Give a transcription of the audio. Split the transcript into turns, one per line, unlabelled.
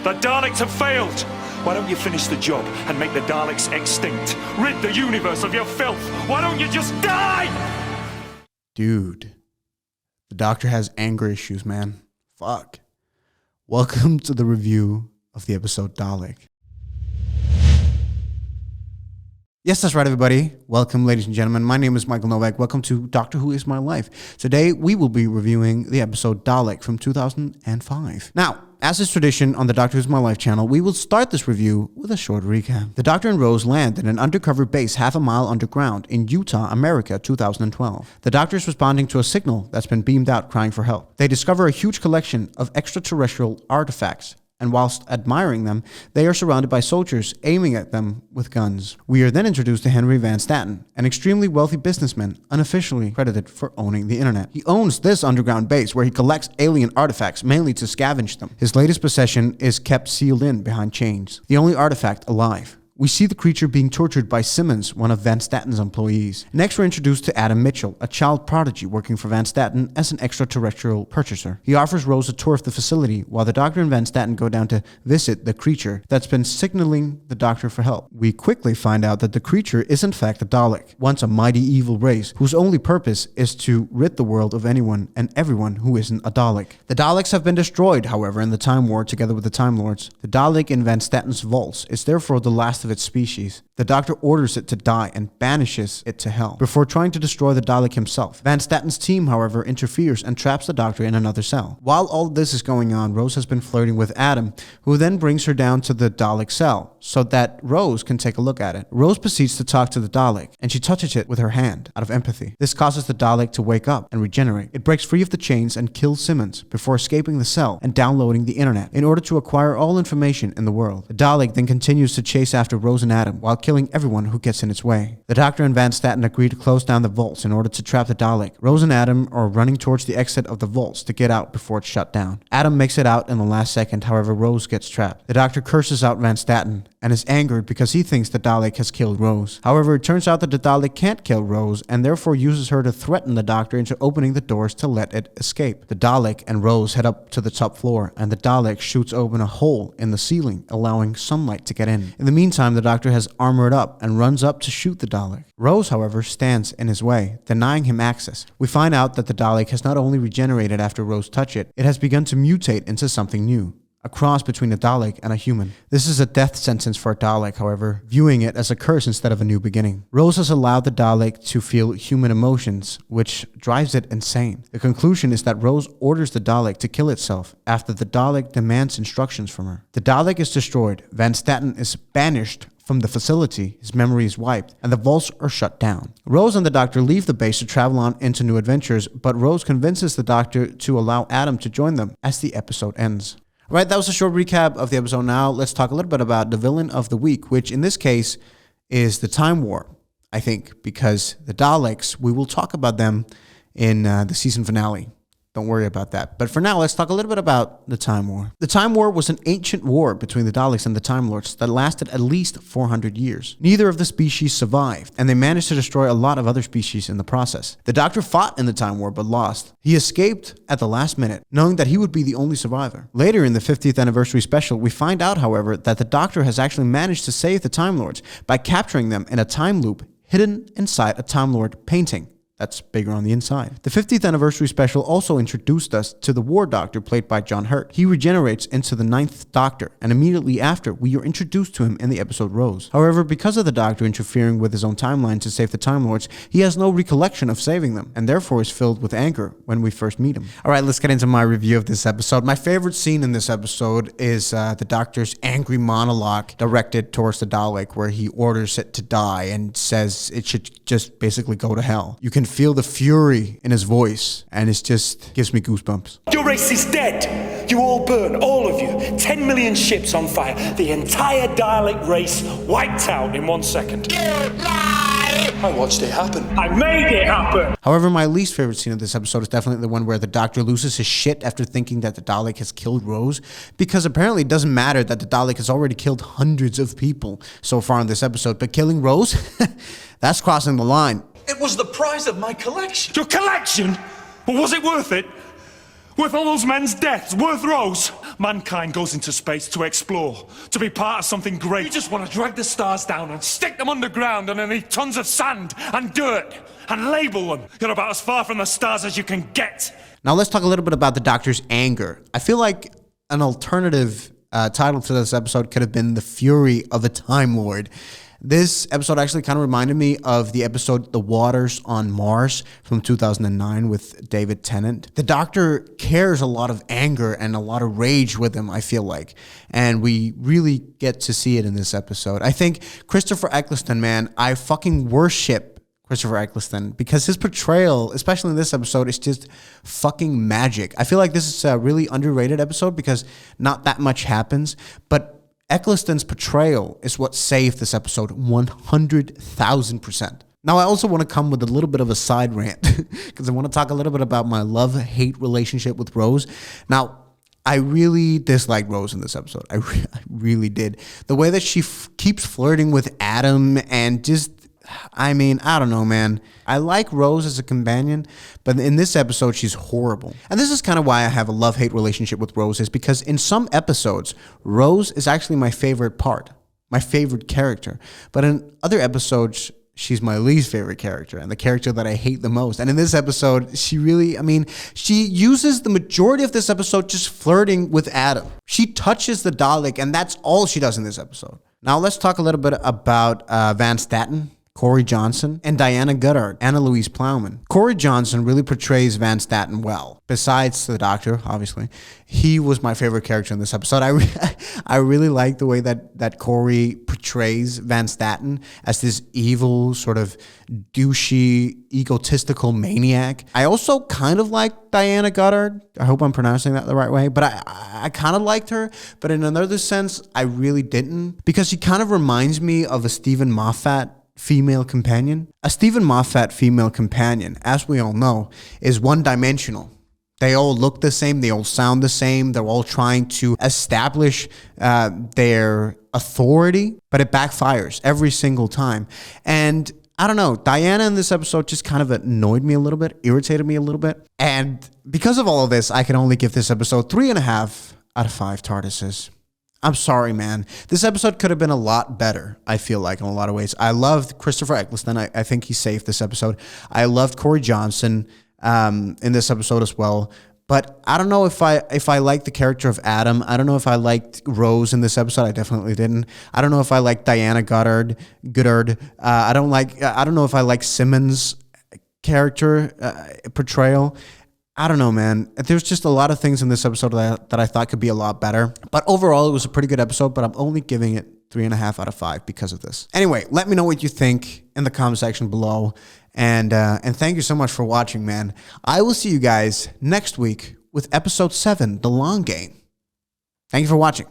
The Daleks have failed. Why don't you finish the job and make the Daleks extinct? Rid the universe of your filth. Why don't you just die?
Dude, the Doctor has anger issues, man. Fuck. Welcome to the review of the episode Dalek. Yes, that's right, everybody. Welcome, ladies and gentlemen. My name is Michael Novak. Welcome to Doctor Who Is My Life. Today, we will be reviewing the episode Dalek from 2005. Now, as is tradition on the Doctor Who Is My Life channel, we will start this review with a short recap. The Doctor and Rose land in an undercover base half a mile underground in Utah, America, 2012. The Doctor is responding to a signal that's been beamed out crying for help. They discover a huge collection of extraterrestrial artifacts, and whilst admiring them, they are surrounded by soldiers aiming at them with guns. We are then introduced to Henry Van Statten, an extremely wealthy businessman unofficially credited for owning the internet. He owns this underground base where he collects alien artifacts mainly to scavenge them. His latest possession is kept sealed in behind chains, the only artifact alive. We see the creature being tortured by Simmons, one of Van Statten's employees. Next, we're introduced to Adam Mitchell, a child prodigy working for Van Statten as an extraterrestrial purchaser. He offers Rose a tour of the facility while the Doctor and Van Statten go down to visit the creature that's been signaling the Doctor for help. We quickly find out that the creature is in fact a Dalek, once a mighty evil race whose only purpose is to rid the world of anyone and everyone who isn't a Dalek. The Daleks have been destroyed, however, in the Time War together with the Time Lords. The Dalek in Van Statten's vaults is therefore the last of its species. The Doctor orders it to die and banishes it to hell before trying to destroy the Dalek himself. Van Statten's team, however, interferes and traps the Doctor in another cell. While all this is going on, Rose has been flirting with Adam, who then brings her down to the Dalek cell so that Rose can take a look at it. Rose proceeds to talk to the Dalek, and she touches it with her hand out of empathy. This causes the Dalek to wake up and regenerate. It breaks free of the chains and kills Simmons before escaping the cell and downloading the internet in order to acquire all information in the world. The Dalek then continues to chase after Rose and Adam while killing everyone who gets in its way. The Doctor and Van Statten agree to close down the vaults in order to trap the Dalek. Rose and Adam are running towards the exit of the vaults to get out before it's shut down. Adam makes it out in the last second, however Rose gets trapped. The Doctor curses out Van Statten and is angered because he thinks the Dalek has killed Rose. However, it turns out that the Dalek can't kill Rose and therefore uses her to threaten the Doctor into opening the doors to let it escape. The Dalek and Rose head up to the top floor and the Dalek shoots open a hole in the ceiling, allowing sunlight to get in. In the meantime, the Doctor has armored up and runs up to shoot the Dalek. Rose, however, stands in his way, denying him access. We find out that the Dalek has not only regenerated after Rose touched it, it has begun to mutate into something new. A cross between a Dalek and a human. This is a death sentence for a Dalek, however, viewing it as a curse instead of a new beginning. Rose has allowed the Dalek to feel human emotions, which drives it insane. The conclusion is that Rose orders the Dalek to kill itself after the Dalek demands instructions from her. The Dalek is destroyed, Van Statten is banished from the facility, his memory is wiped, and the vaults are shut down. Rose and the Doctor leave the base to travel on into new adventures, but Rose convinces the Doctor to allow Adam to join them as the episode ends. Right, that was a short recap of the episode. Now let's talk a little bit about the villain of the week, which in this case is the Time War, I think, because the Daleks, we will talk about them in the season finale. Don't worry about that. But for now, let's talk a little bit about the Time War. The Time War was an ancient war between the Daleks and the Time Lords that lasted at least 400 years. Neither of the species survived, and they managed to destroy a lot of other species in the process. The Doctor fought in the Time War but lost. He escaped at the last minute, knowing that he would be the only survivor. Later in the 50th anniversary special, we find out, however, that the Doctor has actually managed to save the Time Lords by capturing them in a time loop hidden inside a Time Lord painting that's bigger on the inside. The 50th anniversary special also introduced us to the War Doctor played by John Hurt. He regenerates into the 9th Doctor, and immediately after, we are introduced to him in the episode Rose. However, because of the Doctor interfering with his own timeline to save the Time Lords, he has no recollection of saving them, and therefore is filled with anger when we first meet him. Alright, let's get into my review of this episode. My favorite scene in this episode is the Doctor's angry monologue directed towards the Dalek, where he orders it to die and says it should just basically go to hell. You can feel the fury in his voice, and it just gives me goosebumps.
Your race is dead. You all burn, all of you. 10 million ships on fire. The entire Dalek race wiped out in 1 second. I watched it happen. I made it happen.
However, my least favorite scene of this episode is definitely the one where the Doctor loses his shit after thinking that the Dalek has killed Rose, because apparently it doesn't matter that the Dalek has already killed hundreds of people so far in this episode, but killing Rose? That's crossing the line.
It was the prize of my collection. Your collection? Well, was it worth it? Worth all those men's deaths? Worth Rose? Mankind goes into space to explore, to be part of something great. You just want to drag the stars down and stick them underground underneath tons of sand and dirt and label them. You're about as far from the stars as you can get.
Now let's talk a little bit about the Doctor's anger. I feel like an alternative title to this episode could have been The Fury of a Time Lord. This episode actually kind of reminded me of the episode The Waters on Mars from 2009 with David Tennant. The Doctor carries a lot of anger and a lot of rage with him, I feel like. And we really get to see it in this episode. I think Christopher Eccleston, man, I fucking worship Christopher Eccleston because his portrayal, especially in this episode, is just fucking magic. I feel like this is a really underrated episode because not that much happens, but Eccleston's portrayal is what saved this episode 100,000%. Now, I also want to come with a little bit of a side rant because I want to talk a little bit about my love-hate relationship with Rose. Now, I really disliked Rose in this episode. I really did. The way that she keeps flirting with Adam and just, I mean, I don't know, man. I like Rose as a companion, but in this episode, she's horrible. And this is kind of why I have a love-hate relationship with Rose, is because in some episodes, Rose is actually my favorite part, my favorite character. But in other episodes, she's my least favorite character and the character that I hate the most. And in this episode, she uses the majority of this episode just flirting with Adam. She touches the Dalek, and that's all she does in this episode. Now, let's talk a little bit about Van Statten, Corey Johnson, and Diane Goddard, Anna Louise Plowman. Corey Johnson really portrays Van Statten well. Besides the Doctor, obviously, he was my favorite character in this episode. I really like the way that Corey portrays Van Statten as this evil, sort of douchey, egotistical maniac. I also kind of like Diane Goddard. I hope I'm pronouncing that the right way, but I kind of liked her, but in another sense, I really didn't, because she kind of reminds me of a Stephen Moffat female companion. A Stephen Moffat female companion, as we all know, is one-dimensional. They all look the same, they all sound the same, they're all trying to establish their authority, but it backfires every single time. And I don't know, Diana in this episode just kind of annoyed me a little bit, irritated me a little bit. And because of all of this, I can only give this episode 3.5 out of 5 TARDISes. I'm sorry, man. This episode could have been a lot better, I feel like, in a lot of ways. I loved Christopher Eccleston. I think he saved this episode. I loved Corey Johnson in this episode as well. But I don't know if I liked the character of Adam. I don't know if I liked Rose in this episode. I definitely didn't. I don't know if I liked Diane Goddard. I don't know if I like Simmons' character portrayal. I don't know, man. There's just a lot of things in this episode that I thought could be a lot better. But overall, it was a pretty good episode, but I'm only giving it 3.5 out of 5 because of this. Anyway, let me know what you think in the comment section below. And thank you so much for watching, man. I will see you guys next week with episode 7, The Long Game. Thank you for watching.